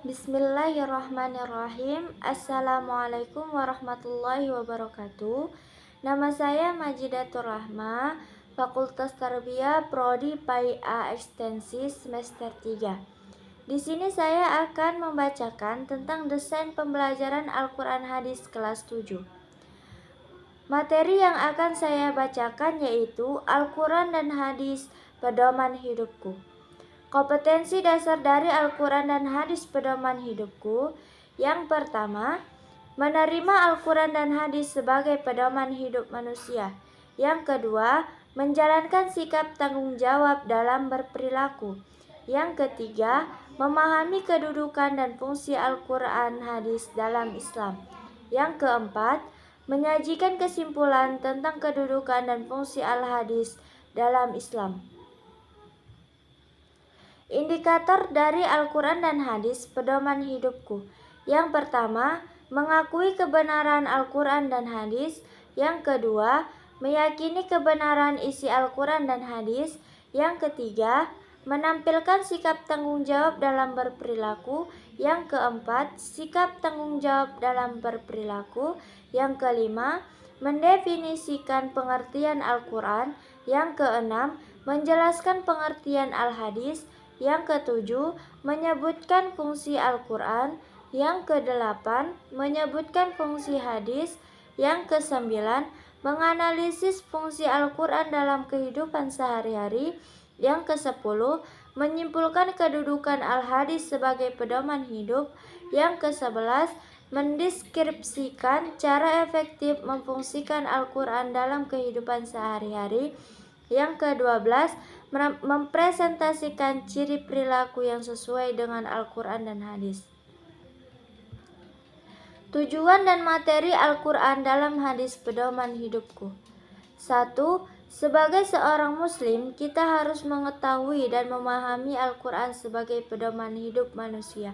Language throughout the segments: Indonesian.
Bismillahirrahmanirrahim. Assalamualaikum warahmatullahi wabarakatuh. Nama saya Majidatur Rahma, Fakultas Tarbiyah Prodi PAI-A Ekstensi semester 3. Di sini saya akan membacakan tentang desain pembelajaran Al-Quran Hadis kelas 7. Materi yang akan saya bacakan yaitu Al-Quran dan Hadis Pedoman Hidupku. Kompetensi dasar dari Al-Quran dan Hadis Pedoman Hidupku. Yang pertama, menerima Al-Quran dan Hadis sebagai pedoman hidup manusia. Yang kedua, menjalankan sikap tanggung jawab dalam berperilaku. Yang ketiga, memahami kedudukan dan fungsi Al-Quran Hadis dalam Islam. Yang keempat, menyajikan kesimpulan tentang kedudukan dan fungsi Al-Hadis dalam Islam. Indikator dari Al-Quran dan Hadis Pedoman Hidupku. Yang pertama, mengakui kebenaran Al-Quran dan Hadis. Yang kedua, meyakini kebenaran isi Al-Quran dan Hadis. Yang ketiga, menampilkan sikap tanggung jawab dalam berperilaku. Yang keempat, sikap tanggung jawab dalam berperilaku. Yang kelima, mendefinisikan pengertian Al-Quran. Yang keenam, menjelaskan pengertian Al-Hadis. Yang ketujuh, menyebutkan fungsi Al-Quran. Yang kedelapan, menyebutkan fungsi hadis. Yang kesembilan, menganalisis fungsi Al-Quran dalam kehidupan sehari-hari. Yang kesepuluh, menyimpulkan kedudukan Al-Hadis sebagai pedoman hidup. Yang kesebelas, mendeskripsikan cara efektif memfungsikan Al-Quran dalam kehidupan sehari-hari. Yang ke-12, mempresentasikan ciri perilaku yang sesuai dengan Al-Quran dan Hadis. Tujuan dan materi Al-Quran dalam Hadis Pedoman Hidupku. 1. Sebagai seorang muslim, kita harus mengetahui dan memahami Al-Quran sebagai pedoman hidup manusia.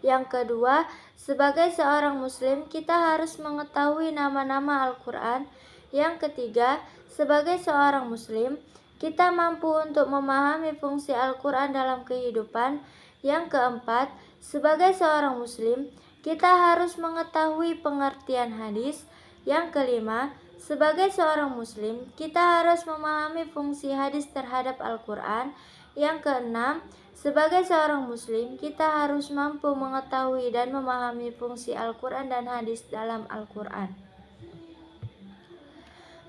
Yang kedua, sebagai seorang muslim, kita harus mengetahui nama-nama Al-Quran. Yang ketiga, sebagai seorang muslim, kita mampu untuk memahami fungsi Al-Quran dalam kehidupan. Yang keempat, sebagai seorang muslim, kita harus mengetahui pengertian hadis. Yang kelima, sebagai seorang muslim, kita harus memahami fungsi hadis terhadap Al-Quran. Yang keenam, sebagai seorang muslim, kita harus mampu mengetahui dan memahami fungsi Al-Quran dan hadis dalam Al-Quran.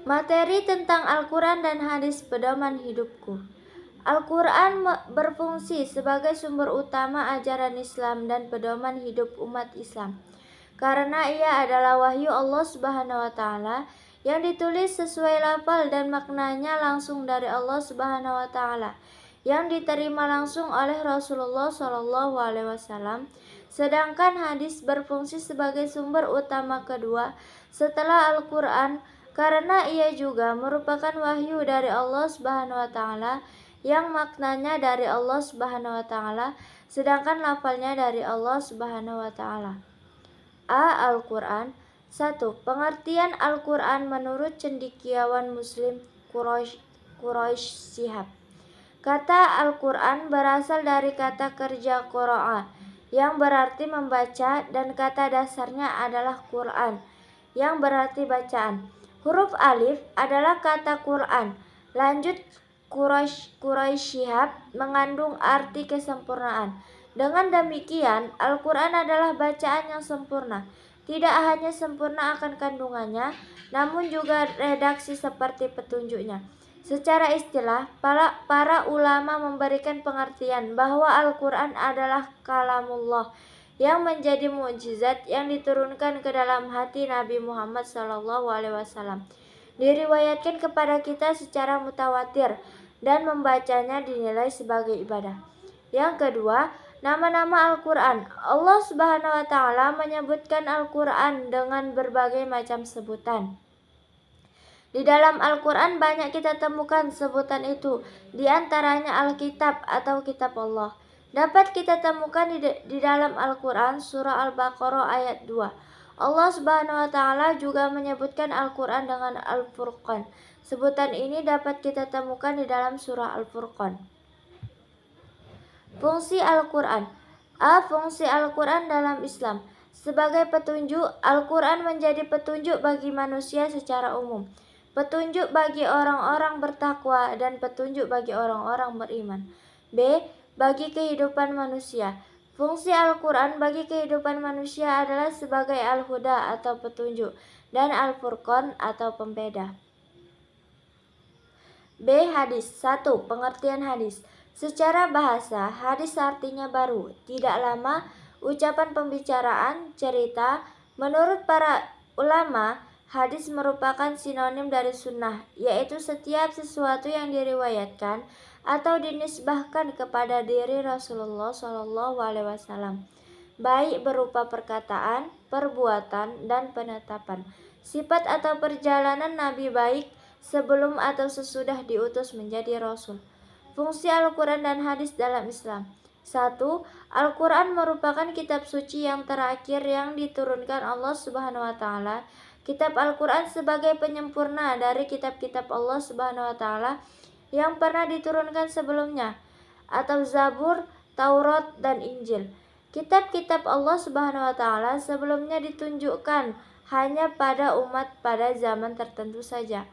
Materi tentang Al-Quran dan Hadis Pedoman Hidupku. Al-Quran berfungsi sebagai sumber utama ajaran Islam dan pedoman hidup umat Islam, karena ia adalah wahyu Allah Subhanahu wa Ta'ala yang ditulis sesuai lafal dan maknanya langsung dari Allah Subhanahu wa Ta'ala, yang diterima langsung oleh Rasulullah SAW. Sedangkan hadis berfungsi sebagai sumber utama kedua setelah Al-Quran, karena ia juga merupakan wahyu dari Allah Subhanahu wa Ta'ala yang maknanya dari Allah Subhanahu wa Ta'ala, sedangkan lafalnya dari Allah Subhanahu wa Ta'ala. Al-Quran. 1. Pengertian Al-Quran menurut cendekiawan Muslim Quraisy Shihab. Kata Al-Quran berasal dari kata kerja qira'a, yang berarti membaca, dan kata dasarnya adalah Quran, yang berarti bacaan. Huruf alif adalah kata Quran. Lanjut, Quraisy Shihab mengandung arti kesempurnaan. Dengan demikian, Al-Quran adalah bacaan yang sempurna. Tidak hanya sempurna akan kandungannya, namun juga redaksi seperti petunjuknya. Secara istilah, para ulama memberikan pengertian bahwa Al-Quran adalah kalamullah yang menjadi mukjizat yang diturunkan ke dalam hati Nabi Muhammad SAW. Diriwayatkan kepada kita secara mutawatir dan membacanya dinilai sebagai ibadah. Yang kedua, nama-nama Al-Quran. Allah Subhanahu wa Ta'ala menyebutkan Al-Quran dengan berbagai macam sebutan. Di dalam Al-Quran banyak kita temukan sebutan itu, di antaranya Alkitab atau Kitab Allah. Dapat kita temukan di dalam Al-Quran surah Al-Baqarah ayat 2. Allah Subhanahu wa Ta'ala juga menyebutkan Al-Quran dengan Al-Furqan. Sebutan ini dapat kita temukan di dalam surah Al-Furqan. Fungsi Al-Quran. A. Fungsi Al-Quran dalam Islam. Sebagai petunjuk, Al-Quran menjadi petunjuk bagi manusia secara umum, petunjuk bagi orang-orang bertakwa, dan petunjuk bagi orang-orang beriman. B. Bagi kehidupan manusia. Fungsi Al-Quran bagi kehidupan manusia adalah sebagai Al-Huda atau petunjuk, dan Al-Furqan atau pembeda. B. Hadis. 1. Pengertian hadis. Secara bahasa, hadis artinya baru, tidak lama, ucapan pembicaraan, cerita. Menurut para ulama, hadis merupakan sinonim dari sunnah, yaitu setiap sesuatu yang diriwayatkan atau dinisbahkan kepada diri Rasulullah SAW, baik berupa perkataan, perbuatan, dan penetapan. Sifat atau perjalanan Nabi baik sebelum atau sesudah diutus menjadi Rasul. Fungsi Al-Quran dan hadis dalam Islam. 1. Al-Quran merupakan kitab suci yang terakhir yang diturunkan Allah Subhanahu wa Ta'ala. Kitab Al-Quran sebagai penyempurna dari kitab-kitab Allah Subhanahu wa Ta'ala yang pernah diturunkan sebelumnya, atau Zabur, Taurat, dan Injil. Kitab-kitab Allah Subhanahu wa Ta'ala sebelumnya ditunjukkan hanya pada umat pada zaman tertentu saja.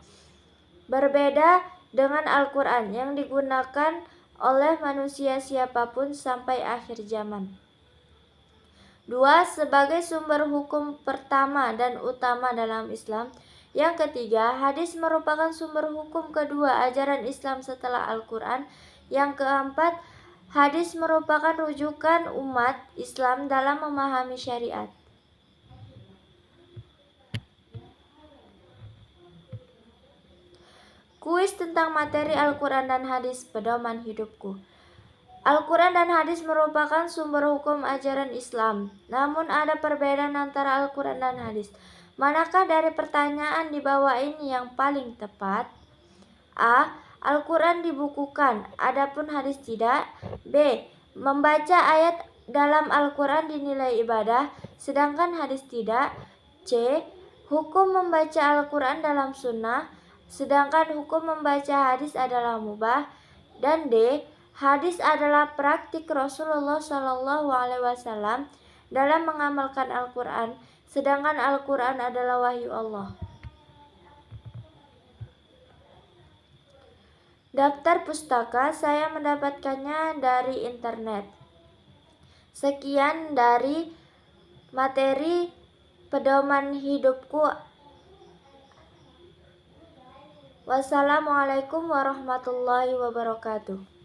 Berbeda dengan Al-Quran yang digunakan oleh manusia siapapun sampai akhir zaman. 2. Sebagai sumber hukum pertama dan utama dalam Islam. Yang ketiga, hadis merupakan sumber hukum kedua ajaran Islam setelah Al-Quran. Yang keempat, hadis merupakan rujukan umat Islam dalam memahami syariat. Kuis tentang materi Al-Quran dan hadis, pedoman hidupku. Al-Quran dan hadis merupakan sumber hukum ajaran Islam. Namun ada perbedaan antara Al-Quran dan hadis. Manakah dari pertanyaan di bawah ini yang paling tepat? A. Al-Quran dibukukan, adapun hadis tidak. B. Membaca ayat dalam Al-Quran dinilai ibadah, sedangkan hadis tidak. C. Hukum membaca Al-Quran dalam sunnah, sedangkan hukum membaca hadis adalah mubah. Dan D. Hadis adalah praktik Rasulullah SAW dalam mengamalkan Al-Quran, sedangkan Al-Quran adalah wahyu Allah. Daftar pustaka saya mendapatkannya dari internet. Sekian dari materi pedoman hidupku. Wassalamualaikum warahmatullahi wabarakatuh.